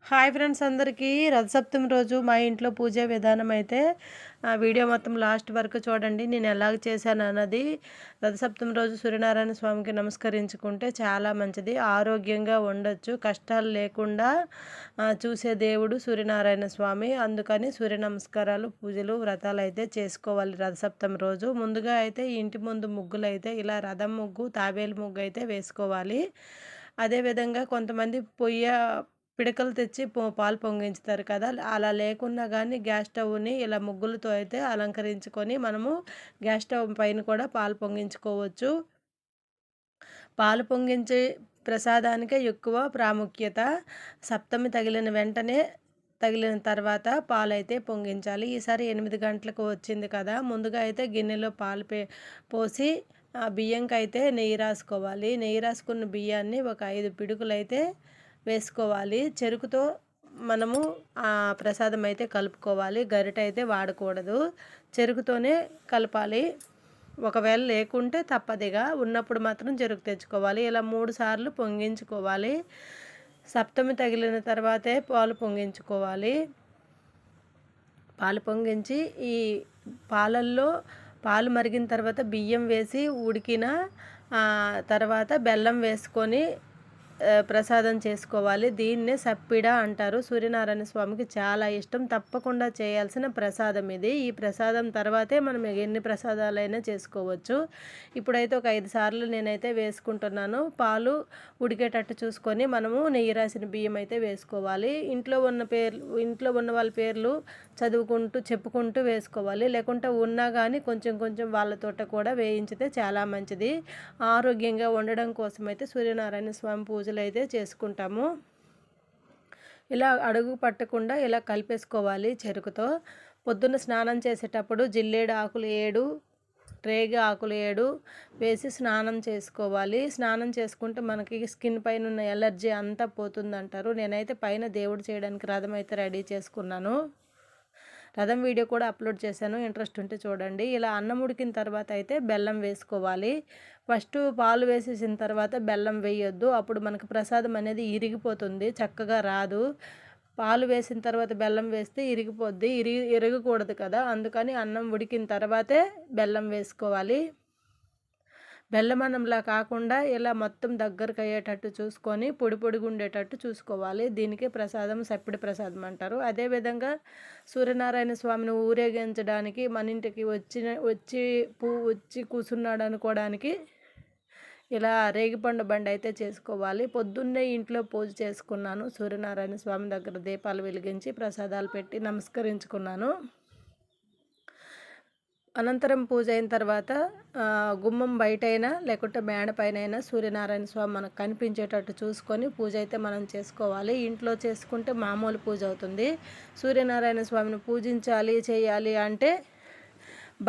Hi friends అందరికీ రథసప్తమి రోజు మా ఇంట్లో పూజ విధానం అయితే వీడియో మొత్తం లాస్ట్ వరకు చూడండి. నేను ఎలాగ చేశాను అన్నది. రథసప్తమి రోజు సూర్యనారాయణ స్వామికి నమస్కరించుకుంటే చాలా మంచిది. ఆరోగ్యంగా ఉండొచ్చు, కష్టాలు లేకుండా చూసే దేవుడు సూర్యనారాయణ స్వామి. అందుకని సూర్య నమస్కారాలు, పూజలు, వ్రతాలు అయితే చేసుకోవాలి రథసప్తమి రోజు. ముందుగా అయితే ఇంటి ముందు ముగ్గులు అయితే ఇలా రథం ముగ్గు, తాబేలు ముగ్గు అయితే వేసుకోవాలి. అదేవిధంగా కొంతమంది పిడకలు తెచ్చి పాలు పొంగించుతారు కదా! అలా లేకున్నా గానీ గ్యాస్ స్టవ్‌ని ఇలా ముగ్గులతో అయితే అలంకరించుకొని మనము గ్యాస్ స్టవ్ పైన కూడా పాలు పొంగించుకోవచ్చు. పాలు పొంగించే ప్రసాదానికే ఎక్కువ ప్రాముఖ్యత. సప్తమి తగిలిన తర్వాత పాలైతే పొంగించాలి. ఈసారి 8 గంటలకు వచ్చింది కదా! ముందుగా అయితే గిన్నెలో పాలు పోసి బియ్యంకైతే నెయ్యి రాసుకోవాలి. నెయ్యి రాసుకున్న బియ్యాన్ని ఒక 5 పిడుకులైతే వేసుకోవాలి. చెరుకుతో మనము ప్రసాదం అయితే కలుపుకోవాలి. గరిట అయితే వాడకూడదు. చెరుకుతోనే కలపాలి. ఒకవేళ లేకుంటే తప్పదిగా, ఉన్నప్పుడు మాత్రం చెరుకు తెచ్చుకోవాలి. ఇలా 3 సార్లు పొంగించుకోవాలి. సప్తమి తగిలిన తర్వాతే పాలు పొంగించుకోవాలి. పాలు పొంగించి ఈ పాలు మరిగిన తర్వాత బియ్యం వేసి ఉడికిన తర్వాత బెల్లం వేసుకొని ప్రసాదం చేసుకోవాలి. దీన్నే సప్పిడ అంటారు. సూర్యనారాయణ స్వామికి చాలా ఇష్టం. తప్పకుండా చేయాల్సిన ప్రసాదం ఇది. ఈ ప్రసాదం తర్వాతే మనం ఎన్ని ప్రసాదాలైనా చేసుకోవచ్చు. ఇప్పుడైతే ఒక 5 సార్లు నేనైతే వేసుకుంటున్నాను. పాలు ఉడికేటట్టు చూసుకొని మనము నెయ్యి రాసిన బియ్యం అయితే వేసుకోవాలి. ఇంట్లో ఉన్న వాళ్ళ పేర్లు చెప్పుకుంటూ వేసుకోవాలి. లేకుంటే ఉన్నా కానీ కొంచెం కొంచెం వాళ్ళతోట కూడా వేయించితే చాలా మంచిది. ఆరోగ్యంగా ఉండడం కోసమైతే సూర్యనారాయణ స్వామి పూజలు అయితే చేసుకుంటాము. ఇలా అడుగు పట్టకుండా ఇలా కలిపేసుకోవాలి చెరుకుతో. పొద్దున్న స్నానం చేసేటప్పుడు జిల్లేడు ఆకులు 7, రేగి ఆకులు 7 వేసి స్నానం చేసుకోవాలి. స్నానం చేసుకుంటే మనకి స్కిన్ పైన ఉన్న ఎలర్జీ అంతా పోతుందంటారు. నేనైతే పైన దేవుడు చేయడానికి రథం అయితే రెడీ చేసుకున్నాను. రథం వీడియో కూడా అప్లోడ్ చేశాను, ఇంట్రెస్ట్ ఉంటే చూడండి. ఇలా అన్నం ఉడికిన తర్వాత అయితే బెల్లం వేసుకోవాలి. ఫస్ట్ పాలు వేసేసిన తర్వాత బెల్లం వేయొద్దు. అప్పుడు మనకు ప్రసాదం అనేది ఇరిగిపోతుంది, చక్కగా రాదు. పాలు వేసిన తర్వాత బెల్లం వేస్తే ఇరిగిపోద్ది, ఇరగకూడదు కదా. అందుకని అన్నం ఉడికిన తర్వాతే బెల్లం వేసుకోవాలి. బెల్లమన్నంలా కాకుండా ఇలా మొత్తం దగ్గరకు అయ్యేటట్టు చూసుకొని పొడిగా ఉండేటట్టు చూసుకోవాలి. దీనికి ప్రసాదం సప్పిడి ప్రసాదం అంటారు. అదేవిధంగా సూర్యనారాయణ స్వామిని ఊరేగించడానికి మన ఇంటికి వచ్చి కూర్చున్నాడు అనుకోవడానికి ఇలా రేగిపండు బండి అయితే చేసుకోవాలి. పొద్దున్నే ఇంట్లో పూజ చేసుకున్నాను. సూర్యనారాయణ స్వామి దగ్గర దీపాలు వెలిగించి ప్రసాదాలు పెట్టి నమస్కరించుకున్నాను. అనంతరం పూజ అయిన తర్వాత గుమ్మం బయటైనా లేకుంటే మేడ పైన సూర్యనారాయణ స్వామి మనకు కనిపించేటట్టు చూసుకొని పూజ అయితే మనం చేసుకోవాలి. ఇంట్లో చేసుకుంటే మామూలు పూజ అవుతుంది. సూర్యనారాయణ స్వామిని చేయాలి అంటే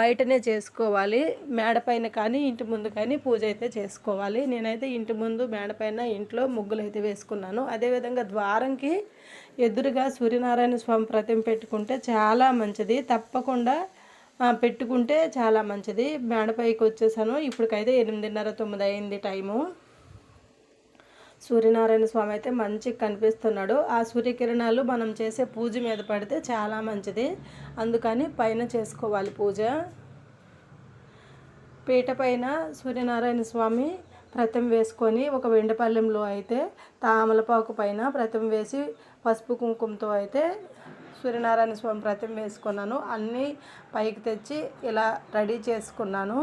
బయటనే చేసుకోవాలి. మేడపైన కానీ ఇంటి ముందు కానీ పూజ అయితే చేసుకోవాలి. నేనైతే ఇంటి ముందు మేడపైన ఇంట్లో ముగ్గులు అయితే వేసుకున్నాను. అదేవిధంగా ద్వారంకి ఎదురుగా సూర్యనారాయణ స్వామి ప్రతిమ పెట్టుకుంటే చాలా మంచిది. తప్పకుండా పెట్టుకుంటే చాలా మంచిది. మేడపైకి వచ్చేసాను. ఇప్పటికైతే 8:30, 9 అయింది టైము. సూర్యనారాయణ స్వామి అయితే మంచిగా కనిపిస్తున్నాడు. ఆ సూర్యకిరణాలు మనం చేసే పూజ మీద పడితే చాలా మంచిది. అందుకని పైన చేసుకోవాలి పూజ. పీట పైన సూర్యనారాయణ స్వామి ప్రతిమ వేసుకొని ఒక వెండిపళ్ళెంలో అయితే తామలపాకు పైన ప్రతిమ వేసి పసుపు కుంకుమతో అయితే సూర్యనారాయణ స్వామి ప్రతిమ వేసుకున్నాను. అన్నీ పైకి తెచ్చి ఇలా రెడీ చేసుకున్నాను.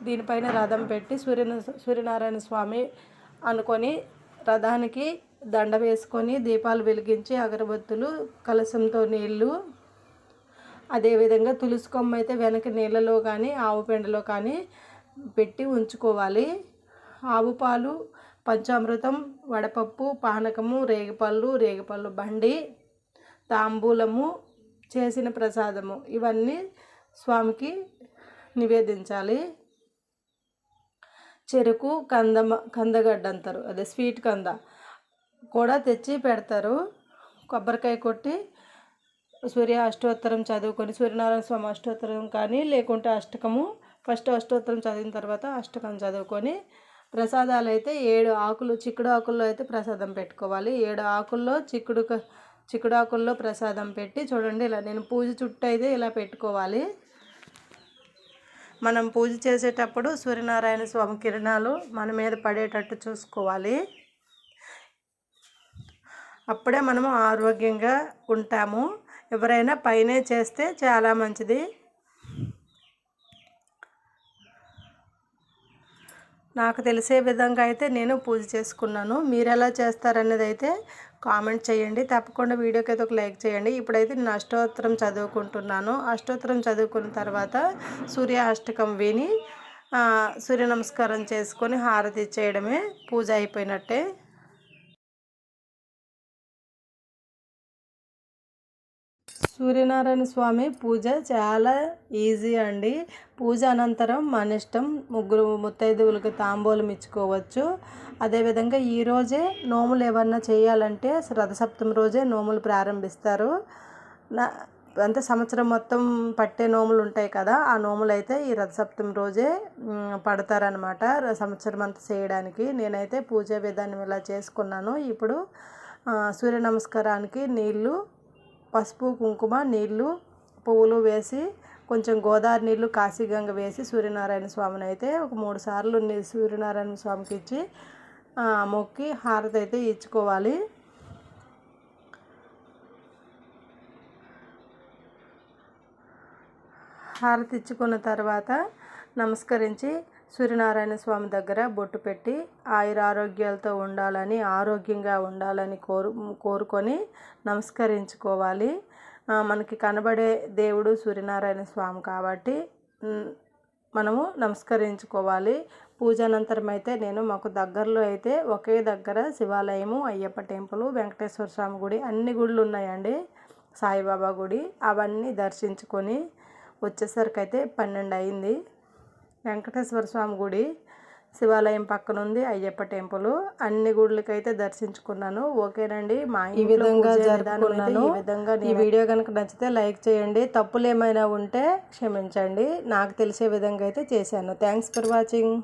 దీనిపైన రథం పెట్టి సూర్యనారాయణ స్వామి అనుకొని రథానికి దండ వేసుకొని దీపాలు వెలిగించి అగరబత్తులు, కలశంతో నీళ్ళు, అదేవిధంగా తులసి కొమ్మ అయితే వెనక నీళ్ళలో కానీ ఆవు పెండలో కానీ పెట్టి ఉంచుకోవాలి. ఆవు పాలు, పంచామృతం, వడపప్పు, పానకము, రేగిపళ్ళు బండి, తాంబూలము, చేసిన ప్రసాదము ఇవన్నీ స్వామికి నివేదించాలి. చెరుకు, కందగడ్డ అంటారు, అదే స్వీట్ కంద కూడా తెచ్చి పెడతారు. కొబ్బరికాయ కొట్టి సూర్య అష్టోత్తరం చదువుకొని సూర్యనారాయణ స్వామి అష్టోత్తరం కానీ లేకుంటే అష్టకము, ఫస్ట్ అష్టోత్తరం చదివిన తర్వాత అష్టకం చదువుకొని ప్రసాదాలు అయితే 7 ఆకులు, చిక్కుడు ఆకుల్లో అయితే ప్రసాదం పెట్టుకోవాలి. 7 ఆకుల్లో చిక్కుడాకుల్లో ప్రసాదం పెట్టి చూడండి, ఇలా నేను పూజ చుట్టూ అయితే ఇలా పెట్టుకోవాలి. మనం పూజ చేసేటప్పుడు సూర్యనారాయణ స్వామి కిరణాలు మన మీద పడేటట్టు చూసుకోవాలి. అప్పుడే మనము ఆరోగ్యంగా ఉంటాము. ఎవరైనా పైనే చేస్తే చాలా మంచిది. నాకు తెలిసే విధంగా అయితే నేను పూజ చేసుకున్నాను. మీరు ఎలా చేస్తారనేది అయితే కామెంట్ చేయండి. తప్పకుండా వీడియోకి అయితే ఒక లైక్ చేయండి. ఇప్పుడైతే నేను అష్టోత్తరం చదువుకుంటున్నాను. అష్టోత్తరం చదువుకున్న తర్వాత సూర్య అష్టకం విని సూర్య నమస్కారం చేసుకొని హారతి ఇచ్చేయడమే పూజ అయిపోయినట్టే. సూర్యనారాయణ స్వామి పూజ చాలా ఈజీ అండి. పూజ అనంతరం మన ఇష్టం, ముగ్గురు ముత్తైదువులకి తాంబూలం ఇచ్చుకోవచ్చు. అదేవిధంగా ఈరోజే నోములు ఏమన్నా చేయాలంటే రథసప్తమి రోజే నోములు ప్రారంభిస్తారు. అంటే సంవత్సరం మొత్తం పట్టే నోములు ఉంటాయి కదా, ఆ నోములు అయితే ఈ రథసప్తమి రోజే పడతారనమాట, సంవత్సరం అంతా చేయడానికి. నేనైతే పూజా విధానం ఇలా చేసుకున్నాను. ఇప్పుడు సూర్య నమస్కారానికి నీళ్ళు, పసుపు కుంకుమ నీళ్ళు, పువ్వులు వేసి కొంచెం గోదావరి నీళ్ళు, కాశీగంగ వేసి సూర్యనారాయణ స్వామిని అయితే ఒక 3 సార్లు సూర్యనారాయణ స్వామికి ఇచ్చి మొక్కి హారతి అయితే ఇచ్చుకోవాలి. హారతి ఇచ్చుకున్న తర్వాత నమస్కరించి సూర్యనారాయణ స్వామి దగ్గర బొట్టు పెట్టి ఆయురారోగ్యాలతో ఉండాలని, ఆరోగ్యంగా ఉండాలని కోరుకొని నమస్కరించుకోవాలి. మనకి కనబడే దేవుడు సూర్యనారాయణ స్వామి కాబట్టి మనము నమస్కరించుకోవాలి. పూజ అనంతరం అయితే నేను మాకు దగ్గరలో అయితే ఒకే దగ్గర శివాలయము, అయ్యప్ప టెంపుల్, వెంకటేశ్వర స్వామి గుడి, అన్ని గుళ్ళు ఉన్నాయండి, సాయిబాబా గుడి, అవన్నీ దర్శించుకొని వచ్చేసరికి అయితే 12 అయింది. వెంకటేశ్వర స్వామి గుడి, శివాలయం పక్కన ఉంది అయ్యప్ప టెంపుల్, అన్ని గుళ్ళకైతే దర్శించుకున్నాను. ఓకేనండి, మా ఈ విధంగా జరుపుకున్నాను. ఈ వీడియో కనుక నచ్చితే లైక్ చేయండి. తప్పులు ఏమైనా ఉంటే క్షమించండి. నాకు తెలిసే విధంగా అయితే చేశాను. Thanks for watching.